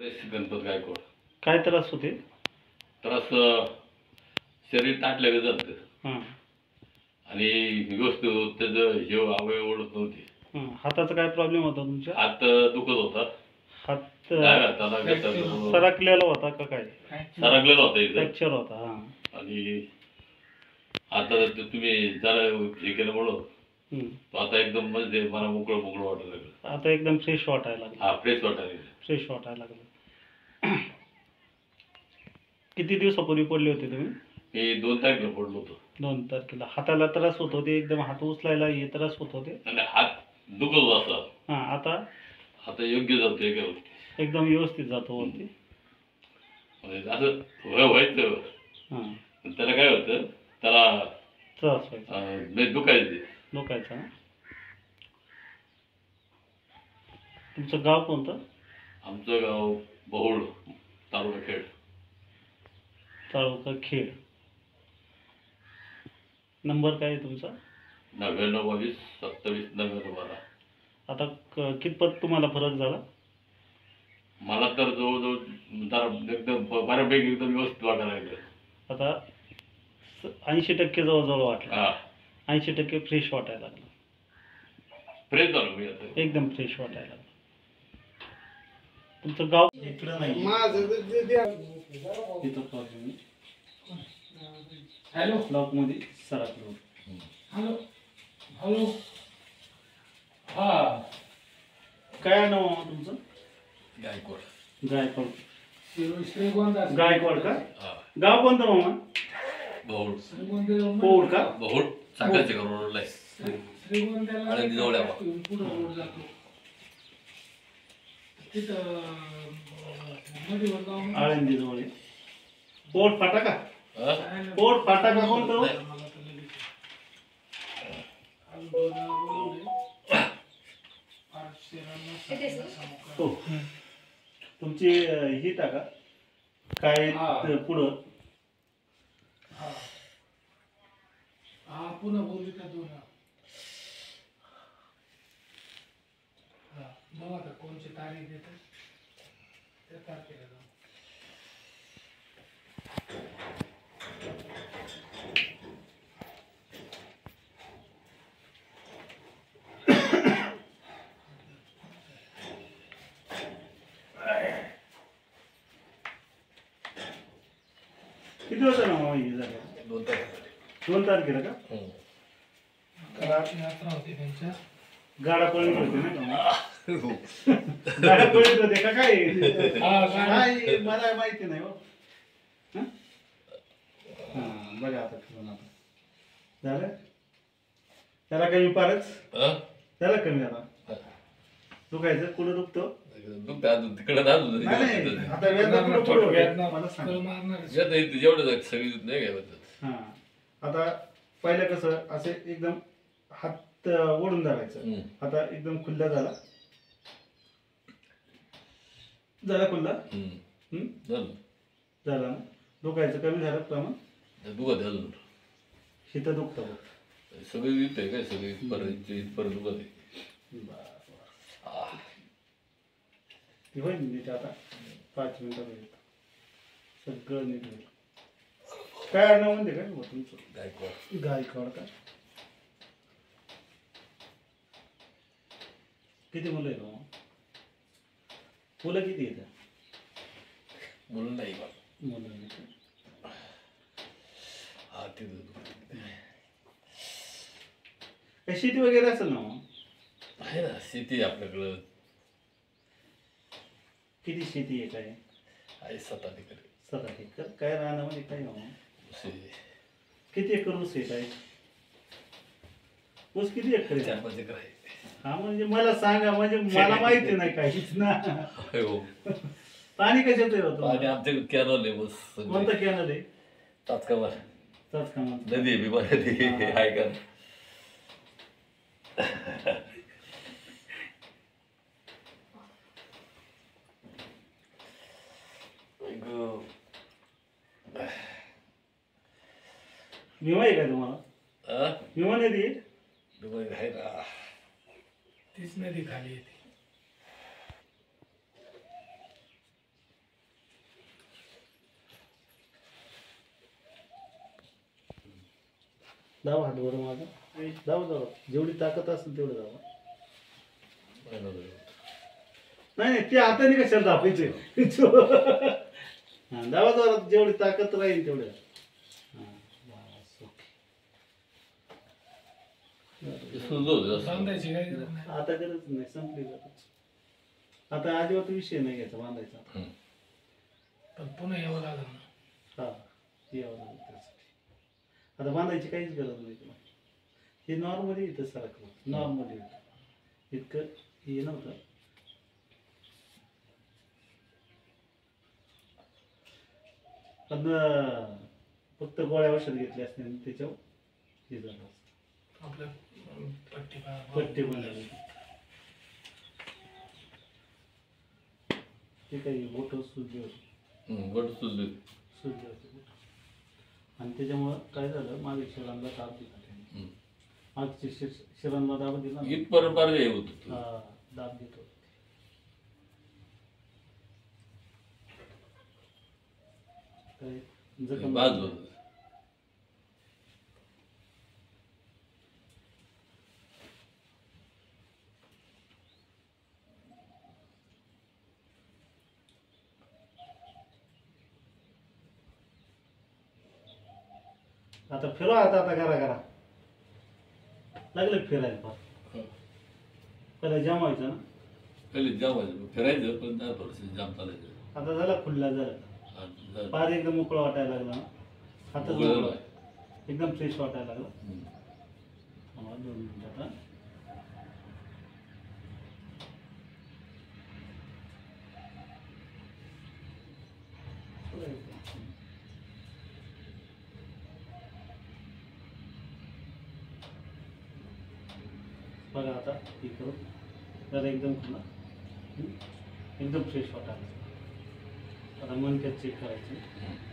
गणपत गायकवाड. काय त्रास होते? त्रास शरीर ताटलं जातं हां आणि व्यवस्थित त्याचं हे अवयव ओढत नव्हते. हाताचा काय प्रॉब्लेम होता तुमच्या? हात दुखत होता. हात डाव्या हाताला घेता सरकलेला होता का काय? सरकलेला होता इथं. फ्रॅक्चर होता. आणि आता तुम्ही जरा हे केलं म्हणून तो आता एकदम म्हणजे मला मोकळं मोकळं वाटायला लागलं. आता एकदम फ्रेश वाटायला लागलं. हा फ्रेश वाटायला लागलं. फ्रेश वाटायला लागलं. किती दिवसापूर्वी पडले होते तुम्ही? मी 2 तारखेला पडलो होतो. 2 तारखेला. हाताला त्रास होत होते, एकदम हात उचलायला हे त्रास होत होते आणि हात दुखत होता असा. आता योग्य जातो एका गोष्टी एकदम व्यवस्थित जातो वरती. म्हणजे असं व्हायचं. त्याला काय होतं, त्याला त्रास व्हायचा, दुखायचं ना. तुमचं गाव कोणतं? आमचं गाव बहुळ, तालुका खेड. तालुका खेड. नंबर काय आहे तुमचा? 99 22 27 99 12. आता कितपत तुम्हाला फरक झाला? मला तर जवळजवळ जरा एकदम बऱ्यापैकी एकदम व्यवस्थित वाटायला लागलं. आता 80% जवळजवळ वाटलं. हा 80% फ्रेश वाटायला लागलं. फ्रेश झालो मी आता. एकदम फ्रेश वाटायला लागलं. तुमचं गाव इकडं नाही. इथं प्रॉब्लेम आहे. हॅलो ब्लॉक मध्ये सरकलो. हॅलो हॅलो हा काय नाव तुमचं? गायकवाड. गायकवाड. गायकवाड का? गाव कोणतं मामा? बहुळ. पोळ का? बहुळ चाकाचे रोडला आहे. आळंदी जवळ आहे. आळंदी जवळ. पोट फाटा का? पोट फाटा का कोणतं? हो. तुमची ही टाका काय पुढं. पुन्हा बोलू का दोन? बघा आता कोणची तारीख देतात त्या तारखेला जाऊ. किती वाजता ना मामा हे झालं? 2 तारखेला का? यात्रा होती त्यांच्या. गाडा पळत होते ना. गाडा पळत होते का काय? काय मला माहिती नाही हो. बघा आता झालं. त्याला कमी फारच. त्याला कमी आता दुखायचं. कुठं दुखतो? तिकडे आता आता पहिलं कसं असे एकदम हात ओढून धरायचं. आता एकदम खुल्ला झाला. खुल्ला झाला ना. दुखायचं कमी झालं प्रमाण. दुखत अजून शीत दुखतं बघ सगळी काय सगळी परत दुखत आहे. ती होईल नीट आता 5 मिनिटात होईल सगळं नीट होईल. काय नाव म्हणते काय तुमचं? गायकवाड. गायकवाड का? किती मुलं आहेत मग? मुलं किती आहेत? मुलं नाही बा. मुलं नाही. हा ते काय शेती वगैरे असेल ना मग? आहे ना शेती आपल्याकडं. किती शेती आहे? काय आहे 7 एकर. 7 एकर. काय राहण्यामध्ये काय ना किती एकर ऊस आहे? काय ऊस किती एकर आहे? 4-5 एकर आहे. हा म्हणजे मला सांगा, म्हणजे मला माहिती नाही काहीच ना. हो. पाणी कशाचं होतं? आणि आमच्याकडे कॅनल आहे बस. कोणतं कॅनल आहे? तात्काळ नदी आहे. बिमा नदी आहे का? विमा आहे का तुम्हाला? विमा नदी आहे ना. तीच नदी खाली येते. दावा हात बरं माझा दावा दावा जेवढी ताकद असेल तेवढं दावा नाही ते हाताने कशाला दाबायचे हा दावा दावा जेवढी ताकद राहील तेवढं बांधायची काही गरज नाही. आता गरज नाही संपली जात आता अजिबात विषय नाही घ्यायचा बांधायचा पण पुन्हा यावं लागेल ना. हा यावं लागेल त्यासाठी आता बांधायची काहीच गरज नाही तुला हे नॉर्मली इथं सारखं नॉर्मली इतकं हे नव्हतं पण फक्त गोळ्या औषध घेतले असते आणि त्याच्यावर हे झालं असतं. आपलं पट्टी पट्टी बनवली ते काही बोट सुजली होती सुजली होती आणि त्याच्यामुळं काय झालं मागे शरीराला दाब दिला त्याने मागच्या शरीराला दाब दिला ना. इथपर्यंत फार हे होत होतं. हा दाब देतो काय जखम बाज होत आता फिरवा आता करा करा लागले फिरायला फार पहिला जाम व्हायचं ना पहिले जाम व्हायचं फिरायचं पण त्या थोडंसं जाम चालायचं आता झाला खुल्ला झाला आता फार एकदम मोकळा वाटायला लागला ना हातच मोकळं मोकळा झालं. एकदम फ्रेश वाटायला लागला हम्म. थांबा 2 मिनिटं आता बघा आता हे करू जरा एकदम खुला एकदम फ्रेश वाटायला आता मनक्यात चेक करायचं